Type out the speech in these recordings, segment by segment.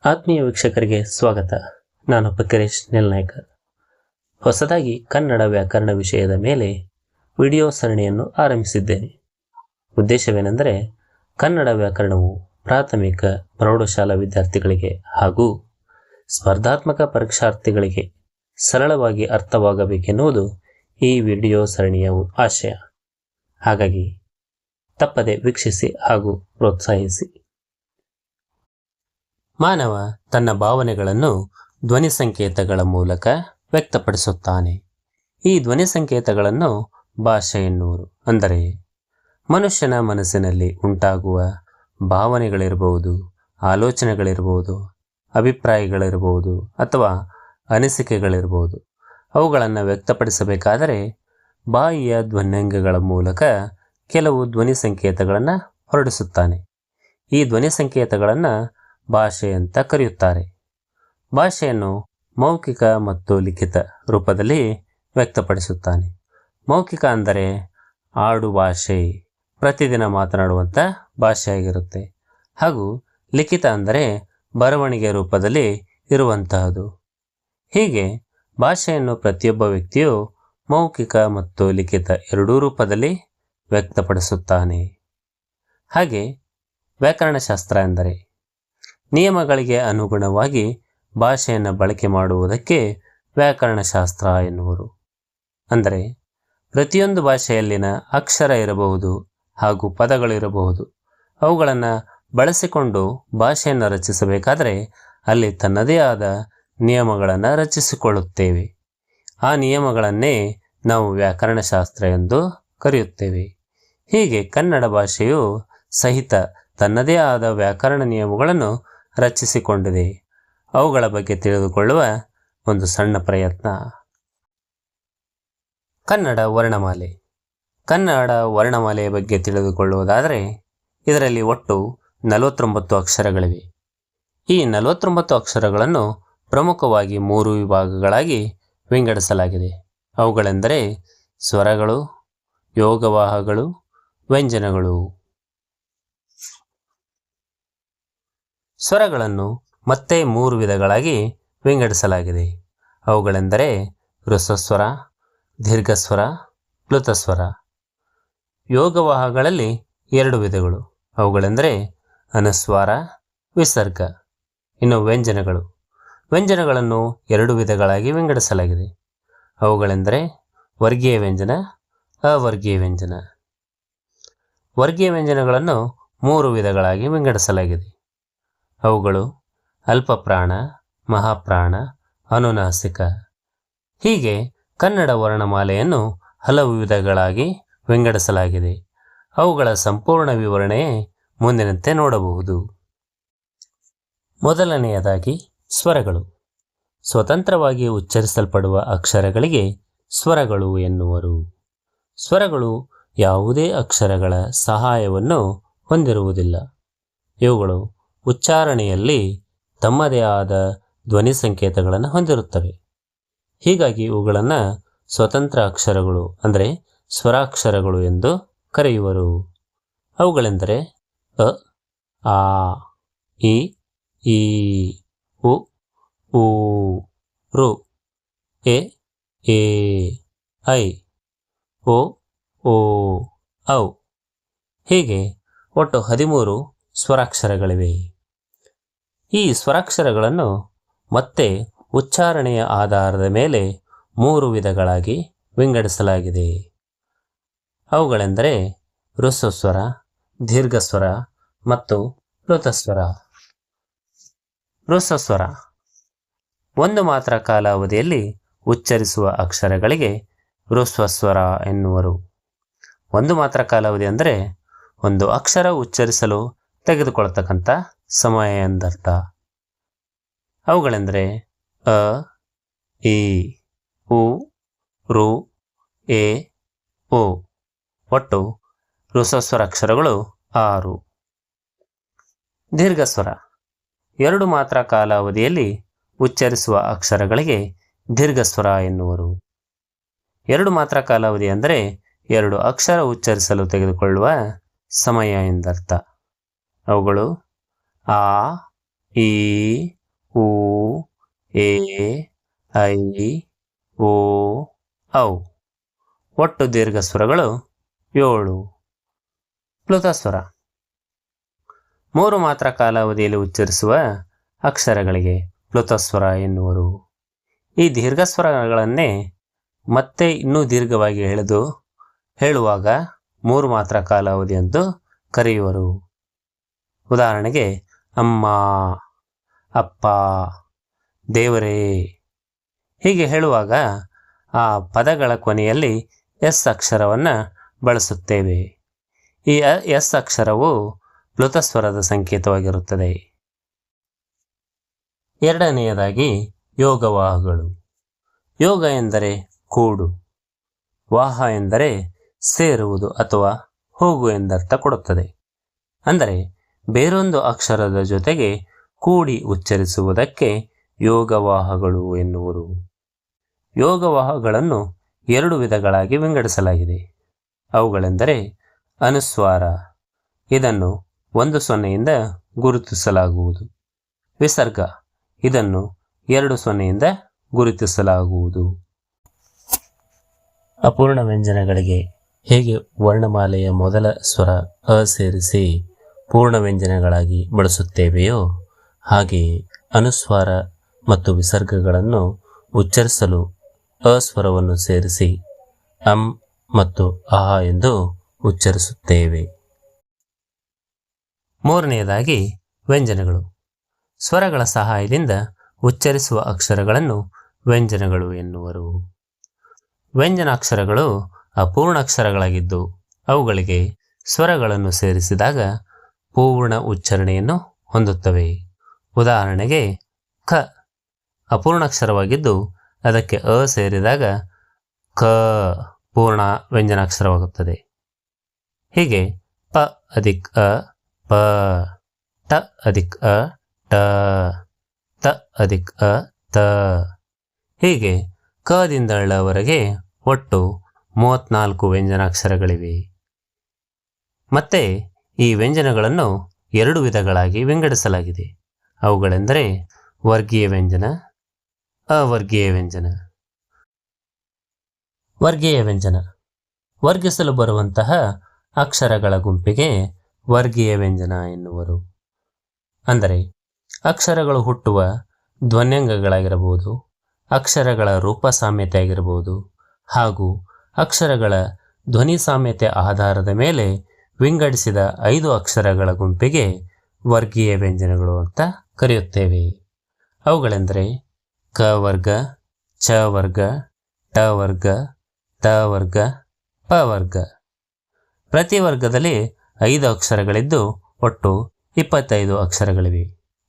ಆತ್ಮೀಯ ವೀಕ್ಷಕರಿಗೆ ಸ್ವಾಗತ. ನಾನು ಪಕ್ಕರೇಶ್ ನೆಲ್ನಾಯ್ಕರ್. ಹೊಸದಾಗಿ ಕನ್ನಡ ವ್ಯಾಕರಣ ವಿಷಯದ ಮೇಲೆ ವಿಡಿಯೋ ಸರಣಿಯನ್ನು ಆರಂಭಿಸಿದ್ದೇನೆ. ಉದ್ದೇಶವೇನೆಂದರೆ ಕನ್ನಡ ವ್ಯಾಕರಣವು ಪ್ರಾಥಮಿಕ ಪ್ರೌಢಶಾಲಾ ವಿದ್ಯಾರ್ಥಿಗಳಿಗೆ ಹಾಗೂ ಸ್ಪರ್ಧಾತ್ಮಕ ಪರೀಕ್ಷಾರ್ಥಿಗಳಿಗೆ ಸರಳವಾಗಿ ಅರ್ಥವಾಗಬೇಕೆನ್ನುವುದು ಈ ವಿಡಿಯೋ ಸರಣಿಯ ಆಶಯ. ಹಾಗಾಗಿ ತಪ್ಪದೆ ವೀಕ್ಷಿಸಿ ಹಾಗೂ ಪ್ರೋತ್ಸಾಹಿಸಿ. ಮಾನವ ತನ್ನ ಭಾವನೆಗಳನ್ನು ಧ್ವನಿ ಸಂಕೇತಗಳ ಮೂಲಕ ವ್ಯಕ್ತಪಡಿಸುತ್ತಾನೆ. ಈ ಧ್ವನಿ ಸಂಕೇತಗಳನ್ನು ಭಾಷೆ ಎನ್ನುವರು. ಅಂದರೆ ಮನುಷ್ಯನ ಮನಸ್ಸಿನಲ್ಲಿ ಉಂಟಾಗುವ ಭಾವನೆಗಳಿರಬಹುದು, ಆಲೋಚನೆಗಳಿರಬಹುದು, ಅಭಿಪ್ರಾಯಗಳಿರಬಹುದು ಅಥವಾ ಅನಿಸಿಕೆಗಳಿರಬಹುದು. ಅವುಗಳನ್ನು ವ್ಯಕ್ತಪಡಿಸಬೇಕಾದರೆ ಬಾಯಿಯ ಧ್ವನ್ಯಂಗಗಳ ಮೂಲಕ ಕೆಲವು ಧ್ವನಿ ಸಂಕೇತಗಳನ್ನು ಹೊರಡಿಸುತ್ತಾನೆ. ಈ ಧ್ವನಿ ಸಂಕೇತಗಳನ್ನು ಭಾಷೆ ಅಂತ ಕರೆಯುತ್ತಾರೆ. ಭಾಷೆಯನ್ನು ಮೌಖಿಕ ಮತ್ತು ಲಿಖಿತ ರೂಪದಲ್ಲಿ ವ್ಯಕ್ತಪಡಿಸುತ್ತಾನೆ. ಮೌಖಿಕ ಅಂದರೆ ಆಡು ಭಾಷೆ, ಪ್ರತಿದಿನ ಮಾತನಾಡುವಂಥ ಭಾಷೆಯಾಗಿರುತ್ತೆ. ಹಾಗೂ ಲಿಖಿತ ಅಂದರೆ ಬರವಣಿಗೆ ರೂಪದಲ್ಲಿ ಇರುವಂತಹದು. ಹೀಗೆ ಭಾಷೆಯನ್ನು ಪ್ರತಿಯೊಬ್ಬ ವ್ಯಕ್ತಿಯು ಮೌಖಿಕ ಮತ್ತು ಲಿಖಿತ ಎರಡೂ ರೂಪದಲ್ಲಿ ವ್ಯಕ್ತಪಡಿಸುತ್ತಾನೆ. ಹಾಗೆ ವ್ಯಾಕರಣಶಾಸ್ತ್ರ ಎಂದರೆ ನಿಯಮಗಳಿಗೆ ಅನುಗುಣವಾಗಿ ಭಾಷೆಯನ್ನು ಬಳಕೆ ಮಾಡುವುದಕ್ಕೆ ವ್ಯಾಕರಣಶಾಸ್ತ್ರ ಎನ್ನುವರು. ಅಂದರೆ ಪ್ರತಿಯೊಂದು ಭಾಷೆಯಲ್ಲಿನ ಅಕ್ಷರ ಇರಬಹುದು ಹಾಗೂ ಪದಗಳಿರಬಹುದು. ಅವುಗಳನ್ನು ಬಳಸಿಕೊಂಡು ಭಾಷೆಯನ್ನು ರಚಿಸಬೇಕಾದರೆ ಅಲ್ಲಿ ತನ್ನದೇ ಆದ ನಿಯಮಗಳನ್ನು ರಚಿಸಿಕೊಳ್ಳುತ್ತೇವೆ. ಆ ನಿಯಮಗಳನ್ನೇ ನಾವು ವ್ಯಾಕರಣಶಾಸ್ತ್ರ ಎಂದು ಕರೆಯುತ್ತೇವೆ. ಹೀಗೆ ಕನ್ನಡ ಭಾಷೆಯು ಸಹಿತ ತನ್ನದೇ ಆದ ವ್ಯಾಕರಣ ನಿಯಮಗಳನ್ನು ರಚಿಸಿಕೊಂಡಿದೆ. ಅವುಗಳ ಬಗ್ಗೆ ತಿಳಿದುಕೊಳ್ಳುವ ಒಂದು ಸಣ್ಣ ಪ್ರಯತ್ನ. ಕನ್ನಡ ವರ್ಣಮಾಲೆ. ಕನ್ನಡ ವರ್ಣಮಾಲೆಯ ಬಗ್ಗೆ ತಿಳಿದುಕೊಳ್ಳುವುದಾದರೆ ಇದರಲ್ಲಿ ಒಟ್ಟು 49 ಅಕ್ಷರಗಳಿವೆ. ಈ 49 ಅಕ್ಷರಗಳನ್ನು ಪ್ರಮುಖವಾಗಿ 3 ವಿಭಾಗಗಳಾಗಿ ವಿಂಗಡಿಸಲಾಗಿದೆ. ಅವುಗಳೆಂದರೆ ಸ್ವರಗಳು, ಯೋಗವಾಹಗಳು, ವ್ಯಂಜನಗಳು. ಸ್ವರಗಳನ್ನು ಮತ್ತೆ 3 ವಿಧಗಳಾಗಿ ವಿಂಗಡಿಸಲಾಗಿದೆ. ಅವುಗಳೆಂದರೆ ಹ್ರಸ್ವಸ್ವರ, ದೀರ್ಘಸ್ವರ, ಪ್ಲುತಸ್ವರ. ಯೋಗವಾಹಗಳಲ್ಲಿ 2 ವಿಧಗಳು. ಅವುಗಳೆಂದರೆ ಅನುಸ್ವಾರ, ವಿಸರ್ಗ. ಇನ್ನು ವ್ಯಂಜನಗಳು. ವ್ಯಂಜನಗಳನ್ನು 2 ವಿಧಗಳಾಗಿ ವಿಂಗಡಿಸಲಾಗಿದೆ. ಅವುಗಳೆಂದರೆ ವರ್ಗೀಯ ವ್ಯಂಜನ, ಅವರ್ಗೀಯ ವ್ಯಂಜನ. ವರ್ಗೀಯ ವ್ಯಂಜನಗಳನ್ನು 3 ವಿಧಗಳಾಗಿ ವಿಂಗಡಿಸಲಾಗಿದೆ. ಅವುಗಳು ಅಲ್ಪಪ್ರಾಣ, ಮಹಾಪ್ರಾಣ, ಅನುನಾಸಿಕ. ಹೀಗೆ ಕನ್ನಡ ವರ್ಣಮಾಲೆಯನ್ನು ಹಲವು ವಿಧಗಳಾಗಿ ವಿಂಗಡಿಸಲಾಗಿದೆ. ಅವುಗಳ ಸಂಪೂರ್ಣ ವಿವರಣೆ ಮುಂದಿನಂತೆ ನೋಡಬಹುದು. ಮೊದಲನೆಯದಾಗಿ ಸ್ವರಗಳು. ಸ್ವತಂತ್ರವಾಗಿ ಉಚ್ಚರಿಸಲ್ಪಡುವ ಅಕ್ಷರಗಳಿಗೆ ಸ್ವರಗಳು ಎನ್ನುವರು. ಸ್ವರಗಳು ಯಾವುದೇ ಅಕ್ಷರಗಳ ಸಹಾಯವನ್ನು ಹೊಂದಿರುವುದಿಲ್ಲ. ಇವುಗಳು ಉಚ್ಚಾರಣೆಯಲ್ಲಿ ತಮ್ಮದೇ ಆದ ಧ್ವನಿ ಸಂಕೇತಗಳನ್ನು ಹೊಂದಿರುತ್ತವೆ. ಹೀಗಾಗಿ ಇವುಗಳನ್ನು ಸ್ವತಂತ್ರ ಅಕ್ಷರಗಳು ಅಂದರೆ ಸ್ವರಾಕ್ಷರಗಳು ಎಂದು ಕರೆಯುವರು. ಅವುಗಳೆಂದರೆ ಅ, ಆ, ಇ, ಈ, ಉ, ಊ, ಋ, ಎ, ಏ, ಐ, ಓ, ಓ, ಔ. ಹೀಗೆ ಒಟ್ಟು 13 ಸ್ವರಾಕ್ಷರಗಳಿವೆ. ಈ ಸ್ವರಾಕ್ಷರಗಳನ್ನು ಮತ್ತೆ ಉಚ್ಚಾರಣೆಯ ಆಧಾರದ ಮೇಲೆ 3 ವಿಧಗಳಾಗಿ ವಿಂಗಡಿಸಲಾಗಿದೆ. ಅವುಗಳೆಂದರೆ ಹ್ರಸ್ವಸ್ವರ, ದೀರ್ಘಸ್ವರ ಮತ್ತು ಪ್ಲುತಸ್ವರ. ಹ್ರಸ್ವಸ್ವರ ಒಂದು ಮಾತ್ರ ಕಾಲಾವಧಿಯಲ್ಲಿ ಉಚ್ಚರಿಸುವ ಅಕ್ಷರಗಳಿಗೆ ಹ್ರಸ್ವಸ್ವರ ಎನ್ನುವರು. ಒಂದು ಮಾತ್ರ ಕಾಲಾವಧಿ ಅಂದರೆ ಒಂದು ಅಕ್ಷರ ಉಚ್ಚರಿಸಲು ತೆಗೆದುಕೊಳ್ಳತಕ್ಕಂಥ ಸಮಯ ಎಂದರ್ಥ. ಅವುಗಳೆಂದರೆ ಅ, ಈ, ಉ, ಋ, ಎ, ಓ. ಒಟ್ಟು ಹ್ರಸ್ವಸ್ವರ ಅಕ್ಷರಗಳು 6. ದೀರ್ಘಸ್ವರ 2 ಮಾತ್ರ ಕಾಲಾವಧಿಯಲ್ಲಿ ಉಚ್ಚರಿಸುವ ಅಕ್ಷರಗಳಿಗೆ ದೀರ್ಘಸ್ವರ ಎನ್ನುವರು. 2 ಮಾತ್ರ ಕಾಲಾವಧಿ ಅಂದರೆ 2 ಅಕ್ಷರ ಉಚ್ಚರಿಸಲು ತೆಗೆದುಕೊಳ್ಳುವ ಸಮಯ ಎಂದರ್ಥ. ಅವುಗಳು ಆ, ಈ, ಉ, ಎ, ಐ, ಓ, ಔ. ಒಟ್ಟು ದೀರ್ಘ ಸ್ವರಗಳು 7. ಪ್ಲುತಸ್ವರ. 3 ಮಾತ್ರ ಕಾಲಾವಧಿಯಲ್ಲಿ ಉಚ್ಚರಿಸುವ ಅಕ್ಷರಗಳಿಗೆ ಪ್ಲುತಸ್ವರ ಎನ್ನುವರು. ಈ ದೀರ್ಘ ಸ್ವರಗಳನ್ನೇ ಮತ್ತೆ ಇನ್ನೂ ದೀರ್ಘವಾಗಿ ಹೇಳುವಾಗ 3 ಮಾತ್ರ ಕಾಲಾವಧಿ ಎಂದು ಕರೆಯುವರು. ಉದಾಹರಣೆಗೆ ಅಮ್ಮ, ಅಪ್ಪ, ದೇವರೇ ಹೀಗೆ ಹೇಳುವಾಗ ಆ ಪದಗಳ ಕೊನೆಯಲ್ಲಿ ಎಸ್ ಅಕ್ಷರವನ್ನು ಬಳಸುತ್ತೇವೆ. ಈ ಎಸ್ ಅಕ್ಷರವು ಪ್ಲುತಸ್ವರದ ಸಂಕೇತವಾಗಿರುತ್ತದೆ. ಎರಡನೆಯದಾಗಿ ಯೋಗವಾಹಗಳು. ಯೋಗ ಎಂದರೆ ಕೂಡು, ವಾಹ ಎಂದರೆ ಸೇರುವುದು ಅಥವಾ ಹೋಗು ಎಂದರ್ಥ ಕೊಡುತ್ತದೆ. ಅಂದರೆ ಬೇರೊಂದು ಅಕ್ಷರದ ಜೊತೆಗೆ ಕೂಡಿ ಉಚ್ಚರಿಸುವುದಕ್ಕೆ ಯೋಗವಾಹಗಳು ಎನ್ನುವರು. ಯೋಗವಾಹಗಳನ್ನು 2 ವಿಧಗಳಾಗಿ ವಿಂಗಡಿಸಲಾಗಿದೆ. ಅವುಗಳೆಂದರೆ ಅನುಸ್ವಾರ, ಇದನ್ನು 1 ಸೊನ್ನೆಯಿಂದ ಗುರುತಿಸಲಾಗುವುದು. ವಿಸರ್ಗ, ಇದನ್ನು 2 ಸೊನ್ನೆಯಿಂದ ಗುರುತಿಸಲಾಗುವುದು. ಅಪೂರ್ಣ ವ್ಯಂಜನಗಳಿಗೆ ಹೇಗೆ ವರ್ಣಮಾಲೆಯ ಮೊದಲ ಸ್ವರ ಅ ಸೇರಿಸಿ ಪೂರ್ಣ ವ್ಯಂಜನಗಳಾಗಿ ಬಳಸುತ್ತೇವೆಯೋ ಹಾಗೆಯೇ ಅನುಸ್ವಾರ ಮತ್ತು ವಿಸರ್ಗಗಳನ್ನು ಉಚ್ಚರಿಸಲು ಅ ಸ್ವರವನ್ನು ಸೇರಿಸಿ ಅಂ ಮತ್ತು ಅಹ ಎಂದು ಉಚ್ಚರಿಸುತ್ತೇವೆ. ಮೂರನೆಯದಾಗಿ ವ್ಯಂಜನಗಳು. ಸ್ವರಗಳ ಸಹಾಯದಿಂದ ಉಚ್ಚರಿಸುವ ಅಕ್ಷರಗಳನ್ನು ವ್ಯಂಜನಗಳು ಎನ್ನುವರು. ವ್ಯಂಜನಾಕ್ಷರಗಳು ಅಪೂರ್ಣಾಕ್ಷರಗಳಾಗಿದ್ದು ಅವುಗಳಿಗೆ ಸ್ವರಗಳನ್ನು ಸೇರಿಸಿದಾಗ ಪೂರ್ಣ ಉಚ್ಚಾರಣೆಯನ್ನು ಹೊಂದುತ್ತವೆ. ಉದಾಹರಣೆಗೆ ಕ ಅಪೂರ್ಣಾಕ್ಷರವಾಗಿದ್ದು ಅದಕ್ಕೆ ಅ ಸೇರಿದಾಗ ಕ ಪೂರ್ಣ ವ್ಯಂಜನಾಕ್ಷರವಾಗುತ್ತದೆ. ಹೀಗೆ ಪ ಅಧಿಕ್ ಅ ಪ, ಟ ಅಧಿಕ್ ಅ ಟ, ತ ಅಧಿಕ್ ಅ ತ. ಹೀಗೆ ಕದಿಂದ ಳವರೆಗೆ ಒಟ್ಟು 34 ವ್ಯಂಜನಾಕ್ಷರಗಳಿವೆ. ಮತ್ತೆ ಈ ವ್ಯಂಜನಗಳನ್ನು 2 ವಿಧಗಳಾಗಿ ವಿಂಗಡಿಸಲಾಗಿದೆ. ಅವುಗಳೆಂದರೆ ವರ್ಗೀಯ ವ್ಯಂಜನ, ಅವರ್ಗೀಯ ವ್ಯಂಜನ. ವರ್ಗೀಯ ವ್ಯಂಜನ ವರ್ಗಿಸಲು ಬರುವಂತಹ ಅಕ್ಷರಗಳ ಗುಂಪಿಗೆ ವರ್ಗೀಯ ವ್ಯಂಜನ ಎನ್ನುವರು. ಅಂದರೆ ಅಕ್ಷರಗಳು ಹುಟ್ಟುವ ಧ್ವನ್ಯಂಗಗಳಾಗಿರಬಹುದು, ಅಕ್ಷರಗಳ ರೂಪ ಸಾಮ್ಯತೆ ಆಗಿರಬಹುದು, ಹಾಗೂ ಅಕ್ಷರಗಳ ಧ್ವನಿ ಸಾಮ್ಯತೆ ಆಧಾರದ ಮೇಲೆ ವಿಂಗಡಿಸಿದ 5 ಅಕ್ಷರಗಳ ಗುಂಪಿಗೆ ವರ್ಗೀಯ ವ್ಯಂಜನಗಳು ಅಂತ ಕರೆಯುತ್ತೇವೆ. ಅವುಗಳೆಂದರೆ ಕ ವರ್ಗ, ಚ ವರ್ಗ, ಟ ವರ್ಗ, ತ ವರ್ಗ, ಪ ವರ್ಗ. ಪ್ರತಿ ವರ್ಗದಲ್ಲಿ 5 ಅಕ್ಷರಗಳಿದ್ದು ಒಟ್ಟು 25 ಅಕ್ಷರಗಳಿವೆ.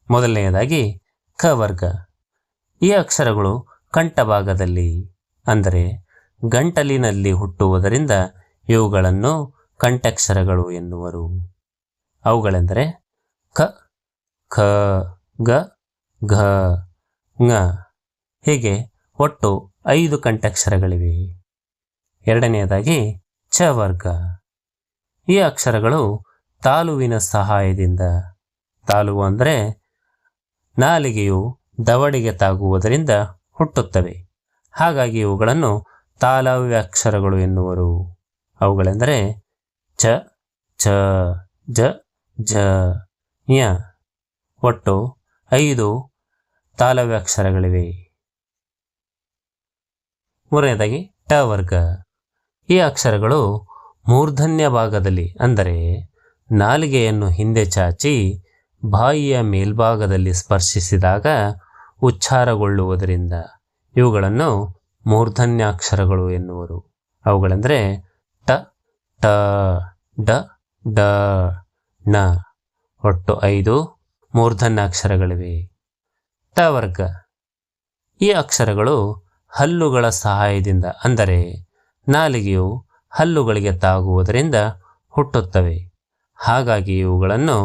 ಮೊದಲನೆಯದಾಗಿ ಕ ವರ್ಗ. ಈ ಅಕ್ಷರಗಳು ಕಂಠಭಾಗದಲ್ಲಿ ಅಂದರೆ ಗಂಟಲಿನಲ್ಲಿ ಹುಟ್ಟುವುದರಿಂದ ಇವುಗಳನ್ನು ಕಂಠಕ್ಷರಗಳು ಎನ್ನುವರು. ಅವುಗಳೆಂದರೆ ಕ, ಖ, ಗ, ಘ, ङ. ಹೀಗೆ ಒಟ್ಟು 5 ಕಂಠಕ್ಷರಗಳಿವೆ. ಎರಡನೆಯದಾಗಿ ಚ ವರ್ಗ. ಈ ಅಕ್ಷರಗಳು ತಾಲುವಿನ ಸಹಾಯದಿಂದ, ತಾಲುವು ಅಂದರೆ ನಾಲಿಗೆಯು ದವಡೆಗೆ ತಾಗುವುದರಿಂದ ಹುಟ್ಟುತ್ತವೆ. ಹಾಗಾಗಿ ಇವುಗಳನ್ನು ತಾಲವ್ಯಾಕ್ಷರಗಳು ಎನ್ನುವರು. ಅವುಗಳೆಂದರೆ ಚ, ಛ, ಜ, ಝ, ಞ. ಒಟ್ಟು 5 ತಾಲವ್ಯಾಕ್ಷರಗಳಿವೆ. ಮೂರನೇದಾಗಿ ಟ ವರ್ಗ. ಈ ಅಕ್ಷರಗಳು ಮೂರ್ಧನ್ಯ ಭಾಗದಲ್ಲಿ ಅಂದರೆ ನಾಲಿಗೆಯನ್ನು ಹಿಂದೆ ಚಾಚಿ ಬಾಯಿಯ ಮೇಲ್ಭಾಗದಲ್ಲಿ ಸ್ಪರ್ಶಿಸಿದಾಗ ಉಚ್ಚಾರಗೊಳ್ಳುವುದರಿಂದ ಇವುಗಳನ್ನು ಮೂರ್ಧನ್ಯಾಕ್ಷರಗಳು ಎನ್ನುವರು. ಅವುಗಳೆಂದರೆ ಟ, ಟ, ಡ, ಡ, ಣ. ಒಟ್ಟು 5 ಮೂರ್ಧನ್ಯಾಕ್ಷರಗಳಿವೆ. ಟ ವರ್ಗ. ಈ ಅಕ್ಷರಗಳು ಹಲ್ಲುಗಳ ಸಹಾಯದಿಂದ ಅಂದರೆ ನಾಲಿಗೆಯು ಹಲ್ಲುಗಳಿಗೆ ತಾಗುವುದರಿಂದ ಹುಟ್ಟುತ್ತವೆ. ಹಾಗಾಗಿ ಇವುಗಳನ್ನು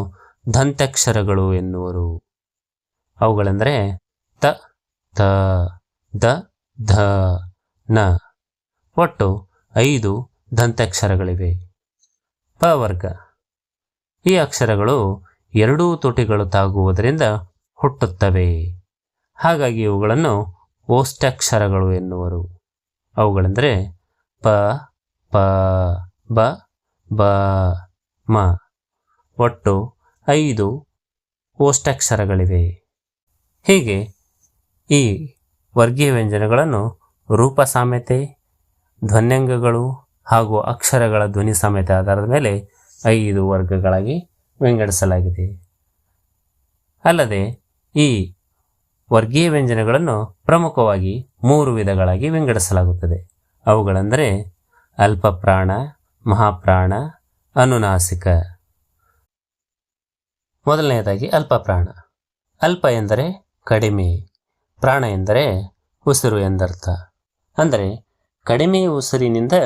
ದಂತ್ಯಕ್ಷರಗಳು ಎನ್ನುವರು. ಅವುಗಳೆಂದರೆ ತ, ಥ, ದ, ಧ, ನ. ಒಟ್ಟು 5 ದಂತ್ಯಕ್ಷರಗಳಿವೆ. ಪ ವರ್ಗ. ಈ ಅಕ್ಷರಗಳು 2 ತುಟಿಗಳು ತಾಗುವುದರಿಂದ ಹುಟ್ಟುತ್ತವೆ. ಹಾಗಾಗಿ ಇವುಗಳನ್ನು ಓಷ್ಠಾಕ್ಷರಗಳು ಎನ್ನುವರು. ಅವುಗಳೆಂದರೆ ಪ, ಪ, ಬ, ಬ, ಮ. ಒಟ್ಟು 5 ಓಷ್ಠಾಕ್ಷರಗಳಿವೆ. ಹೀಗೆ ಈ ವರ್ಗೀಯ ವ್ಯಂಜನಗಳನ್ನು ರೂಪ ಸಾಮ್ಯತೆ, ಧ್ವನ್ಯಂಗಗಳು ಹಾಗೂ ಅಕ್ಷರಗಳ ಧ್ವನಿ ಸಾಮ್ಯತೆ ಆಧಾರದ ಮೇಲೆ 5 ವರ್ಗಗಳಾಗಿ ವಿಂಗಡಿಸಲಾಗಿದೆ. ಅಲ್ಲದೆ ಈ ವರ್ಗೀಯ ವ್ಯಂಜನಗಳನ್ನು ಪ್ರಮುಖವಾಗಿ 3 ವಿಧಗಳಾಗಿ ವಿಂಗಡಿಸಲಾಗುತ್ತದೆ. ಅವುಗಳೆಂದರೆ ಅಲ್ಪಪ್ರಾಣ, ಮಹಾಪ್ರಾಣ, ಅನುನಾಸಿಕ. ಮೊದಲನೆಯದಾಗಿ ಅಲ್ಪಪ್ರಾಣ. ಅಲ್ಪ ಎಂದರೆ ಕಡಿಮೆ, ಪ್ರಾಣ ಎಂದರೆ ಉಸಿರು ಎಂದರ್ಥ. ಅಂದರೆ ಕಡಿಮೆ ಉಸಿರಿನಿಂದ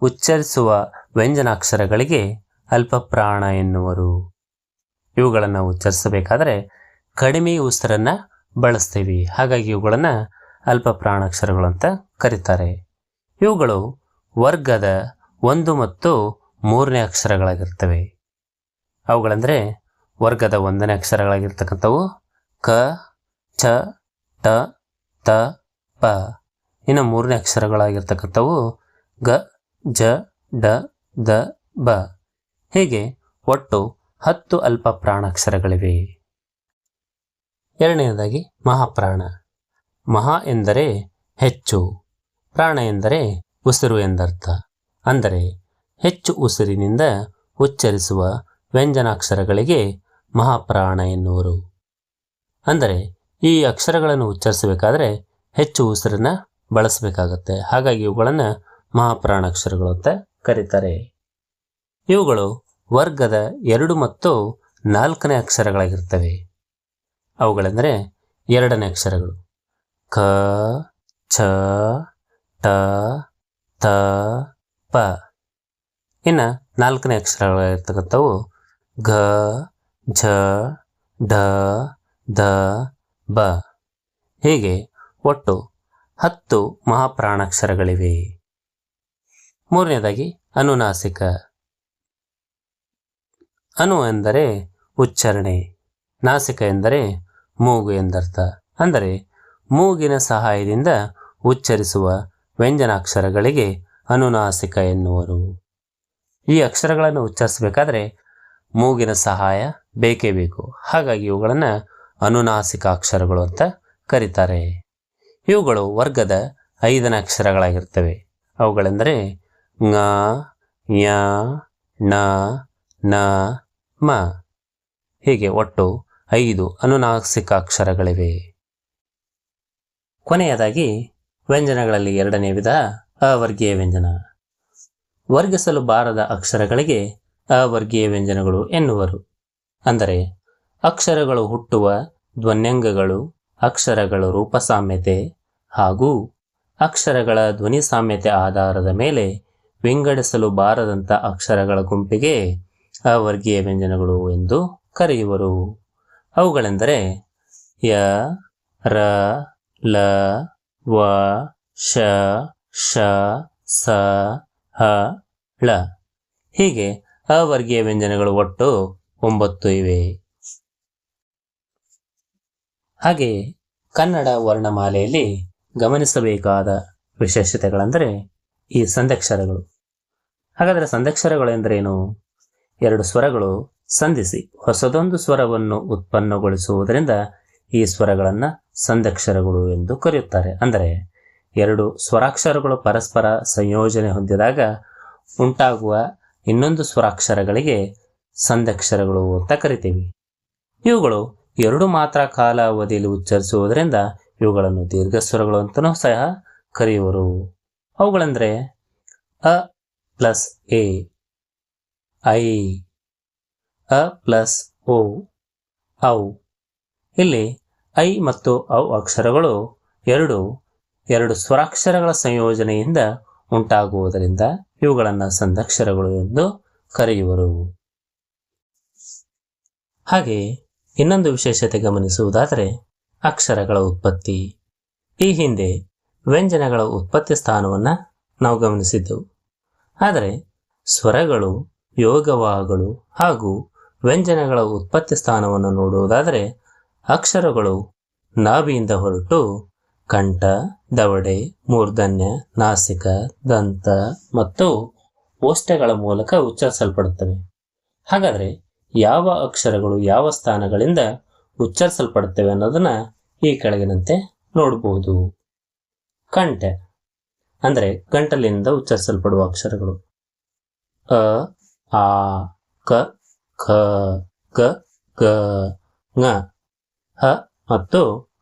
ಉಚ್ಚರಿಸುವ ವ್ಯಂಜನಾಕ್ಷರಗಳಿಗೆ ಅಲ್ಪಪ್ರಾಣ ಎನ್ನುವರು. ಇವುಗಳನ್ನು ಉಚ್ಚರಿಸಬೇಕಾದರೆ ಕಡಿಮೆ ಉಸಿರನ್ನು ಬಳಸ್ತೀವಿ. ಹಾಗಾಗಿ ಇವುಗಳನ್ನು ಅಲ್ಪಪ್ರಾಣಾಕ್ಷರಗಳು ಅಂತ ಕರೀತಾರೆ. ಇವುಗಳು ವರ್ಗದ 1 ಮತ್ತು 3ನೇ ಅಕ್ಷರಗಳಾಗಿರ್ತವೆ. ಅವುಗಳೆಂದರೆ ವರ್ಗದ 1ನೇ ಅಕ್ಷರಗಳಾಗಿರ್ತಕ್ಕಂಥವು ಕ, ಚ, ಟ, ತ, ಪ. ಇನ್ನು 3ನೇ ಅಕ್ಷರಗಳಾಗಿರ್ತಕ್ಕಂಥವು ಗ, ಜ, ಡ, ದ, ಬ. ಹೀಗೆ ಒಟ್ಟು 10 ಅಲ್ಪ ಪ್ರಾಣಾಕ್ಷರಗಳಿವೆ. ಎರಡನೆಯದಾಗಿ ಮಹಾಪ್ರಾಣ. ಮಹಾ ಎಂದರೆ ಹೆಚ್ಚು, ಪ್ರಾಣ ಎಂದರೆ ಉಸಿರು ಎಂದರ್ಥ. ಅಂದರೆ ಹೆಚ್ಚು ಉಸಿರಿನಿಂದ ಉಚ್ಚರಿಸುವ ವ್ಯಂಜನಾಕ್ಷರಗಳಿಗೆ ಮಹಾಪ್ರಾಣ ಎನ್ನುವರು. ಅಂದರೆ ಈ ಅಕ್ಷರಗಳನ್ನು ಉಚ್ಚರಿಸಬೇಕಾದರೆ ಹೆಚ್ಚು ಉಸಿರನ್ನು ಬಳಸಬೇಕಾಗತ್ತೆ. ಹಾಗಾಗಿ ಇವುಗಳನ್ನು ಮಹಾಪ್ರಾಣಾಕ್ಷರಗಳು ಅಂತ ಕರೀತಾರೆ. ಇವುಗಳು ವರ್ಗದ 2 ಮತ್ತು 4ನೇ ಅಕ್ಷರಗಳಾಗಿರ್ತವೆ. ಅವುಗಳೆಂದರೆ 2ನೇ ಅಕ್ಷರಗಳು ಕ, ಛ, ಟ, ತ, ಪ. ಇನ್ನು 4ನೇ ಅಕ್ಷರಗಳಾಗಿರ್ತಕ್ಕಂಥವು ಘ, ಝ, ಢ, ಧ, ಬ. ಹೀಗೆ ಒಟ್ಟು 10 ಮಹಾಪ್ರಾಣಾಕ್ಷರಗಳಿವೆ. ಮೂರನೇದಾಗಿ ಅನುನಾಸಿಕ. ಅನು ಎಂದರೆ ಉಚ್ಚಾರಣೆ, ನಾಸಿಕ ಎಂದರೆ ಮೂಗು ಎಂದರ್ಥ. ಅಂದರೆ ಮೂಗಿನ ಸಹಾಯದಿಂದ ಉಚ್ಚರಿಸುವ ವ್ಯಂಜನಾಕ್ಷರಗಳಿಗೆ ಅನುನಾಸಿಕ ಎನ್ನುವರು. ಈ ಅಕ್ಷರಗಳನ್ನು ಉಚ್ಚರಿಸಬೇಕಾದ್ರೆ ಮೂಗಿನ ಸಹಾಯ ಬೇಕೇ ಬೇಕು. ಹಾಗಾಗಿ ಇವುಗಳನ್ನು ಅನುನಾಸಿಕ ಅಕ್ಷರಗಳು ಅಂತ ಕರೀತಾರೆ. ಇವುಗಳು ವರ್ಗದ 5ನೇ ಅಕ್ಷರಗಳಾಗಿರ್ತವೆ. ಅವುಗಳೆಂದರೆ ङ, ಞ, ಣ, ನ, ಮ. ಹೀಗೆ ಒಟ್ಟು 5 ಅನುನಾಸಿಕ ಅಕ್ಷರಗಳಿವೆ. ಕೊನೆಯದಾಗಿ ವ್ಯಂಜನಗಳಲ್ಲಿ 2ನೇ ವಿಧ ಅವರ್ಗೀಯ ವ್ಯಂಜನ. ವರ್ಗಿಸಲು ಬಾರದ ಅಕ್ಷರಗಳಿಗೆ ಅವರ್ಗೀಯ ವ್ಯಂಜನಗಳು ಎನ್ನುವರು. ಅಂದರೆ ಅಕ್ಷರಗಳು ಹುಟ್ಟುವ ಧ್ವನ್ಯಂಗಗಳು, ಅಕ್ಷರಗಳ ರೂಪ ಸಾಮ್ಯತೆ ಹಾಗೂ ಅಕ್ಷರಗಳ ಧ್ವನಿ ಸಾಮ್ಯತೆ ಆಧಾರದ ಮೇಲೆ ವಿಂಗಡಿಸಲು ಬಾರದಂಥ ಅಕ್ಷರಗಳ ಗುಂಪಿಗೆ ಅವರ್ಗೀಯ ವ್ಯಂಜನಗಳು ಎಂದು ಕರೆಯುವರು. ಅವುಗಳೆಂದರೆ ಯ, ರ, ಲ, ವ, ಶ, ಶ, ಸ, ಹ, ಳ. ಹೀಗೆ ಅವರ್ಗೀಯ ವ್ಯಂಜನಗಳು ಒಟ್ಟು 9 ಇವೆ. ಹಾಗೆಯೇ ಕನ್ನಡ ವರ್ಣಮಾಲೆಯಲ್ಲಿ ಗಮನಿಸಬೇಕಾದ ವಿಶೇಷತೆಗಳೆಂದರೆ ಈ ಸಂಧ್ಯಕ್ಷರಗಳು. ಹಾಗಾದರೆ ಸಂಧ್ಯಕ್ಷರಗಳು ಎಂದರೇನು? 2 ಸ್ವರಗಳು ಸಂಧಿಸಿ ಹೊಸದೊಂದು ಸ್ವರವನ್ನು ಉತ್ಪನ್ನಗೊಳಿಸುವುದರಿಂದ ಈ ಸ್ವರಗಳನ್ನು ಸಂಧ್ಯಕ್ಷರಗಳು ಎಂದು ಕರೆಯುತ್ತಾರೆ. ಅಂದರೆ 2 ಸ್ವರಾಕ್ಷರಗಳು ಪರಸ್ಪರ ಸಂಯೋಜನೆ ಹೊಂದಿದಾಗ ಉಂಟಾಗುವ ಇನ್ನೊಂದು ಸ್ವರಾಕ್ಷರಗಳಿಗೆ ಸಂಧ್ಯಕ್ಷರಗಳು ಅಂತ ಕರಿತೀವಿ. ಇವುಗಳು 2 ಮಾತ್ರ ಕಾಲ ಅವಧಿಯಲ್ಲಿ ಉಚ್ಚರಿಸುವುದರಿಂದ ಇವುಗಳನ್ನು ದೀರ್ಘ ಸ್ವರಗಳು ಅಂತಲೂ ಸಹ ಕರೆಯುವರು. ಅವುಗಳೆಂದರೆ ಅ ಪ್ಲಸ್ ಎ, ಐ, ಅ ಪ್ಲಸ್ ಓ, ಔ. ಇಲ್ಲಿ ಐ ಮತ್ತು ಔ ಅಕ್ಷರಗಳು ಎರಡು ಸ್ವರಾಕ್ಷರಗಳ ಸಂಯೋಜನೆಯಿಂದ ಉಂಟಾಗುವುದರಿಂದ ಇವುಗಳನ್ನು ಸಂಧ್ಯಕ್ಷರಗಳು ಎಂದು ಕರೆಯುವರು. ಹಾಗೆಯೇ ಇನ್ನೊಂದು ವಿಶೇಷತೆ ಗಮನಿಸುವುದಾದರೆ ಅಕ್ಷರಗಳ ಉತ್ಪತ್ತಿ. ಈ ಹಿಂದೆ ವ್ಯಂಜನಗಳ ಉತ್ಪತ್ತಿ ಸ್ಥಾನವನ್ನು ನಾವು ಗಮನಿಸಿದ್ದೆವು. ಆದರೆ ಸ್ವರಗಳು, ಯೋಗವಾಗಳು ಹಾಗೂ ವ್ಯಂಜನಗಳ ಉತ್ಪತ್ತಿ ಸ್ಥಾನವನ್ನು ನೋಡುವುದಾದರೆ ಅಕ್ಷರಗಳು ನಾಭಿಯಿಂದ ಹೊರಟು ಕಂಠ, ದವಡೆ, ಮೂರ್ಧನ್ಯ, ನಾಸಿಕ, ದಂತ ಮತ್ತು ಓಷ್ಠಗಳ ಮೂಲಕ ಉಚ್ಚರಿಸಲ್ಪಡುತ್ತವೆ. ಹಾಗಾದರೆ ಯಾವ ಅಕ್ಷರಗಳು ಯಾವ ಸ್ಥಾನಗಳಿಂದ ಉಚ್ಚರಿಸಲ್ಪಡುತ್ತವೆ ಅನ್ನೋದನ್ನ ಈ ಕೆಳಗಿನಂತೆ ನೋಡಬಹುದು. ಕಂಠ ಅಂದರೆ ಗಂಟಲಿನಿಂದ ಉಚ್ಚರಿಸಲ್ಪಡುವ ಅಕ್ಷರಗಳು ಅ, ಆ, ಕ, ಖ, ಗ, ಗ, ङ, ಹ ಮತ್ತು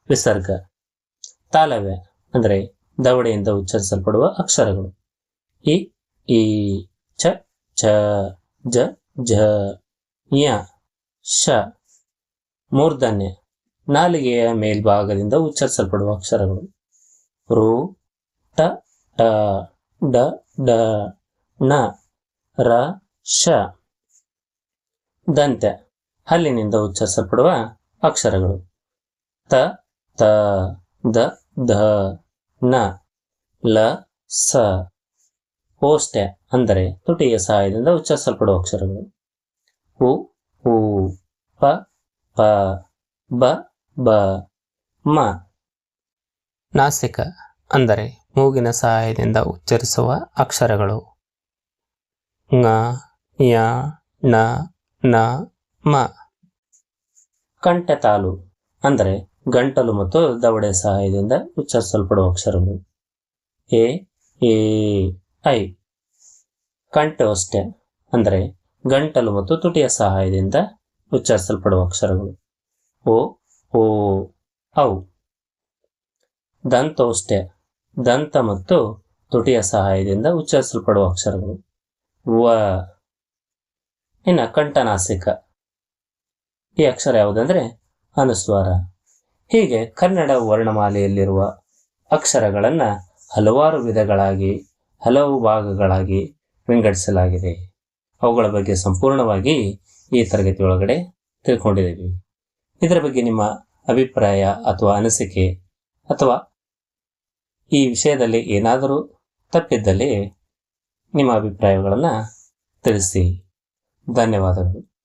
ವಿಸರ್ಗ. ತಾಲವ್ಯ ಅಂದರೆ ದವಡೆಯಿಂದ ಉಚ್ಚರಿಸಲ್ಪಡುವ ಅಕ್ಷರಗಳು ಇ, ಈ, ಚ, ಛ, ಜ, ಝ, ಞ, ಶ. ಮೂರ್ಧನ್ಯ ನಾಲಿಗೆಯ ಮೇಲ್ಭಾಗದಿಂದ ಉಚ್ಚರಿಸಲ್ಪಡುವ ಅಕ್ಷರಗಳು ರು, ಟ, ಟ, ಡ, ಡ, ಣ, ರ, ಶ. ದಂತ್ಯ ಹಲ್ಲಿನಿಂದ ಉಚ್ಚರಿಸಲ್ಪಡುವ ಅಕ್ಷರಗಳು ತ, ತ, ದ, ಧ, ನ, ಲ, ಸ. ಓಷ್ಠ್ಯ ಅಂದರೆ ತುಟಿಯ ಸಹಾಯದಿಂದ ಉಚ್ಚರಿಸಲ್ಪಡುವ ಅಕ್ಷರಗಳು ಉ, ಉ, ಪ, ಪ, ಬ, ಬ, ಮ. ನಾಸಿಕ ಅಂದರೆ ಮೂಗಿನ ಸಹಾಯದಿಂದ ಉಚ್ಚರಿಸುವ ಅಕ್ಷರಗಳು ङ, ಯ, ಣ, ನ, ಮ. ಕಂಠತಾಲು ಅಂದರೆ ಗಂಟಲು ಮತ್ತು ದವಡೆ ಸಹಾಯದಿಂದ ಉಚ್ಚರಿಸಲ್ಪಡುವ ಅಕ್ಷರಗಳು ಎ, ಎ, ಐ. ಕಂಠೋಷ್ಠ್ಯ ಅಂದರೆ ಗಂಟಲು ಮತ್ತು ತುಟಿಯ ಸಹಾಯದಿಂದ ಉಚ್ಚರಿಸಲ್ಪಡುವ ಅಕ್ಷರಗಳು ಓ, ಓ, ಔ. ದಂತೋಷ್ಠ್ಯ ದಂತ ಮತ್ತು ತುಟಿಯ ಸಹಾಯದಿಂದ ಉಚ್ಚರಿಸಲ್ಪಡುವ ಅಕ್ಷರಗಳು ವ. ಇನ್ನು ಕಂಠನಾಸಿಕ ಈ ಅಕ್ಷರ ಯಾವುದಂದ್ರೆ ಅನುಸ್ವಾರ. ಹೀಗೆ ಕನ್ನಡ ವರ್ಣಮಾಲೆಯಲ್ಲಿರುವ ಅಕ್ಷರಗಳನ್ನು ಹಲವಾರು ವಿಧಗಳಾಗಿ ಹಲವು ಭಾಗಗಳಾಗಿ ವಿಂಗಡಿಸಲಾಗಿದೆ. ಅವುಗಳ ಬಗ್ಗೆ ಸಂಪೂರ್ಣವಾಗಿ ಈ ತರಗತಿ ಒಳಗಡೆ ತಿಳ್ಕೊಂಡಿದ್ದೀವಿ. ಇದರ ಬಗ್ಗೆ ನಿಮ್ಮ ಅಭಿಪ್ರಾಯ ಅಥವಾ ಅನಿಸಿಕೆ ಅಥವಾ ಈ ವಿಷಯದಲ್ಲಿ ಏನಾದರೂ ತಪ್ಪಿದ್ದಲ್ಲಿ ನಿಮ್ಮ ಅಭಿಪ್ರಾಯಗಳನ್ನು ತಿಳಿಸಿ. ಧನ್ಯವಾದಗಳು.